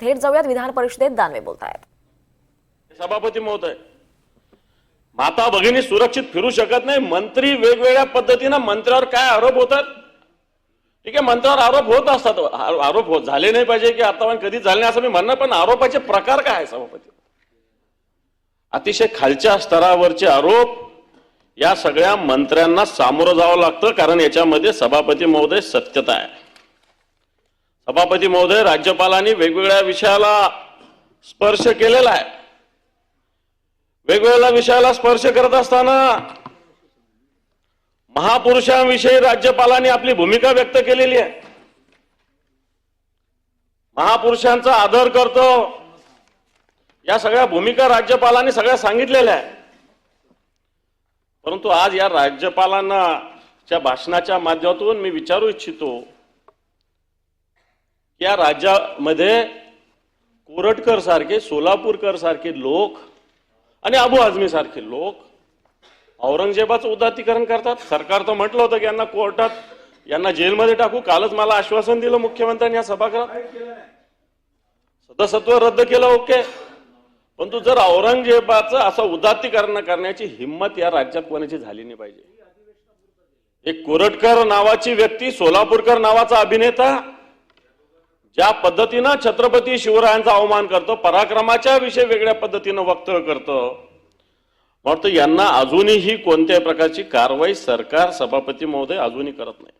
थेट जाऊयात विधान परिषदेत दानवे बोलतायत। सभापती महोदय, माता भगिनी सुरक्षित फिरू शकत नाही। मंत्री वेगवेगळ्या पद्धतीने मंत्र्यावर काय आरोप होतात, ठीक आहे, मंत्र्यावर आरोप होत असतात, आरोप झाले नाही पाहिजे की आता कधीच झाले नाही असं मी म्हणणार, पण आरोपाचे प्रकार काय आहे सभापती? अतिशय खालच्या स्तरावरचे आरोप या सगळ्या मंत्र्यांना सामोरं जावं लागतं, कारण याच्यामध्ये सभापती महोदय सत्यता आहे। सभापती महोदय, राज्यपालांनी वेगवेगळ्या विषयाला स्पर्श केलेला आहे। वेगवेगळ्या विषयाला स्पर्श करत असताना महापुरुषांविषयी राज्यपालांनी आपली भूमिका व्यक्त केलेली आहे। महापुरुषांचा आदर करतो या सगळ्या भूमिका राज्यपालांनी सगळ्या सांगितलेल्या आहे। परंतु आज या राज्यपालांना च्या भाषणाच्या माध्यमातून मी विचारू इच्छितो, या राज्यामध्ये कोरटकर सारखे, सोलापूरकर सारखे लोक आणि अबू आझमी सारखे लोक औरंगजेबाचं उदात्तीकरण करतात। सरकार तर म्हटलं होतं की यांना कोर्टात, यांना जेलमध्ये टाकू। कालच मला आश्वासन दिलं मुख्यमंत्र्यांनी या सभागृहात, सदस्यत्व रद्द केलं, ओके, परंतु जर औरंगजेबाचं असं उदात्तीकरण करण्याची हिंमत या राज्यात कोणाची झाली नाही पाहिजे। एक कोरटकर नावाची व्यक्ती, सोलापूरकर नावाचा अभिनेता ज्या पद्धतीनं छत्रपती शिवरायांचा अवमान करतो, पराक्रमाच्या विषयी वेगळ्या पद्धतीनं वक्तव्य करतो, वाटतं यांना अजूनही कोणत्याही प्रकारची कारवाई सरकार, सभापती महोदय अजूनही करत नाही।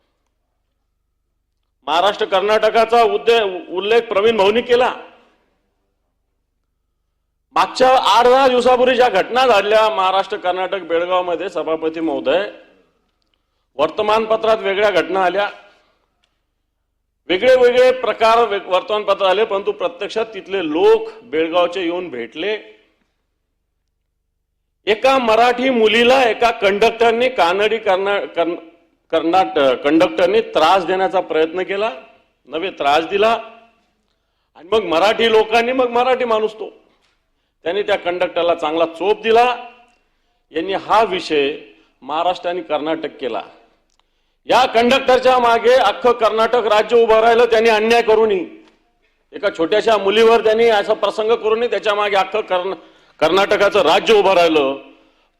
महाराष्ट्र कर्नाटकाचा उल्लेख प्रवीण भाऊंनी केला। मागच्या 8-10 दिवसापूर्वी ज्या घटना घडल्या महाराष्ट्र कर्नाटक बेळगाव मध्ये, सभापती महोदय, वर्तमानपत्रात वेगळ्या घटना आल्या, वेगळे वेगळे प्रकार वर्तमानपत्र आले, परंतु प्रत्यक्षात तिथले लोक बेळगावचे येऊन भेटले। एका मराठी मुलीला एका कंडक्टरने, कानडी कंडक्टरने त्रास देण्याचा प्रयत्न केला, नवे त्रास दिला, आणि मग मराठी लोकांनी, मग मराठी माणूस तो, त्यांनी त्या कंडक्टरला चांगला चोप दिला। यांनी हा विषय महाराष्ट्र आणि कर्नाटक केला। या कंडक्टरच्या मागे अख्खं कर्नाटक राज्य उभं राहिलं, त्यांनी अन्याय करूनही, एका छोट्याशा मुलीवर त्यांनी असा प्रसंग करूनही त्याच्या मागे अख्खं कर्नाटकाचं राज्य उभं राहिलं,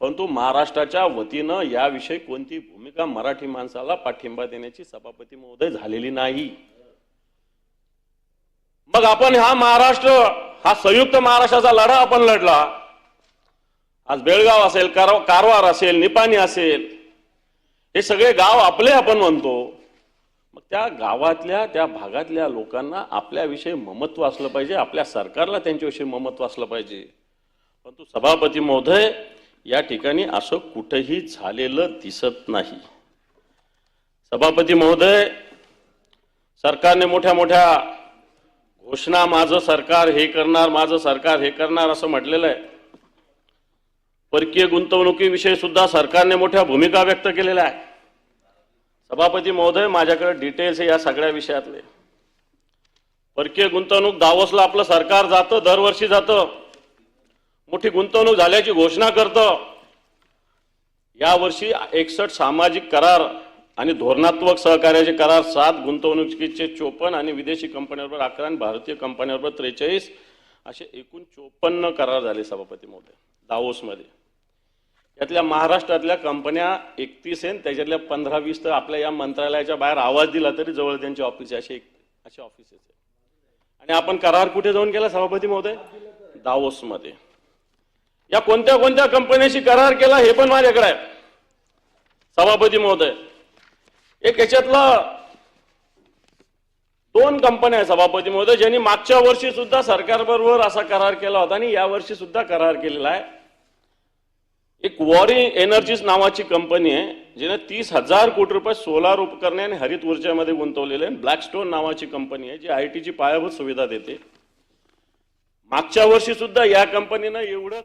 परंतु महाराष्ट्राच्या वतीनं याविषयी कोणती भूमिका मराठी माणसाला पाठिंबा देण्याची सभापती महोदय झालेली नाही। मग आपण हा महाराष्ट्र, हा संयुक्त महाराष्ट्राचा लढा आपण लढला। आज बेळगाव असेल, कारवार असेल, निपाणी असेल, हे सगळे गाव आपले आपण म्हणतो, मग त्या गावातल्या, त्या भागातल्या लोकांना आपल्याविषयी ममत्व असलं पाहिजे, आपल्या सरकारला त्यांच्याविषयी ममत्व असलं पाहिजे। परंतु सभापती महोदय, या ठिकाणी असं कुठेही झालेलं दिसत नाही। सभापती महोदय, सरकारने मोठ्या मोठ्या घोषणा, माझं सरकार हे करणार, माझं सरकार हे करणार असं म्हटलेलं आहे। परकीय गुंतवणुकीविषयी सुद्धा सरकारने मोठ्या भूमिका व्यक्त केलेल्या आहे। सभापती महोदय, माझ्याकडे डिटेल्स आहे या सगळ्या विषयातले। परकीय गुंतवणूक दावोसला आपलं सरकार जातं, दरवर्षी जातं, मोठी गुंतवणूक झाल्याची घोषणा करतं। यावर्षी 61 सामाजिक करार आणि धोरणात्मक सहकार्याचे करार, 7 गुंतवणुकीचे 54 आणि विदेशी कंपन्यांबरोबर 11 आणि भारतीय कंपन्यांबरोबर 43 असे एकूण 54 करार झाले सभापती महोदय दावोसमध्ये। यातल्या महाराष्ट्रातल्या कंपन्या 31 आहेत, त्याच्यातल्या 15-20 तर आपल्या या मंत्रालयाच्या बाहेर आवाज दिला तरी जवळ त्यांचे ऑफिस असे ऑफिसेस आहेत। आणि आपण करार कुठे जाऊन केला सभापती महोदय? दावोसमध्ये। या कोणत्या कोणत्या कंपन्यांशी करार केला हे पण माझ्याकडे आहे सभापती महोदय। एक याच्यातला 2 कंपन्या आहेत सभापती महोदय, ज्यांनी मागच्या वर्षी सुद्धा सरकारबरोबर असा करार केला होता आणि या वर्षी सुद्धा करार केलेला आहे। एक वॉरी एनर्जीज नावाची कंपनी आहे, जिने 30,000 कोटी रुपये सोलार उपकरणे आणि हरित ऊर्जेमध्ये गुंतवलेले आहे। ब्लॅकस्टोन नावाची कंपनी आहे, जी आयटीची पायाभूत सुविधा देते। मागच्या वर्षी सुद्धा या कंपनीनं एवढं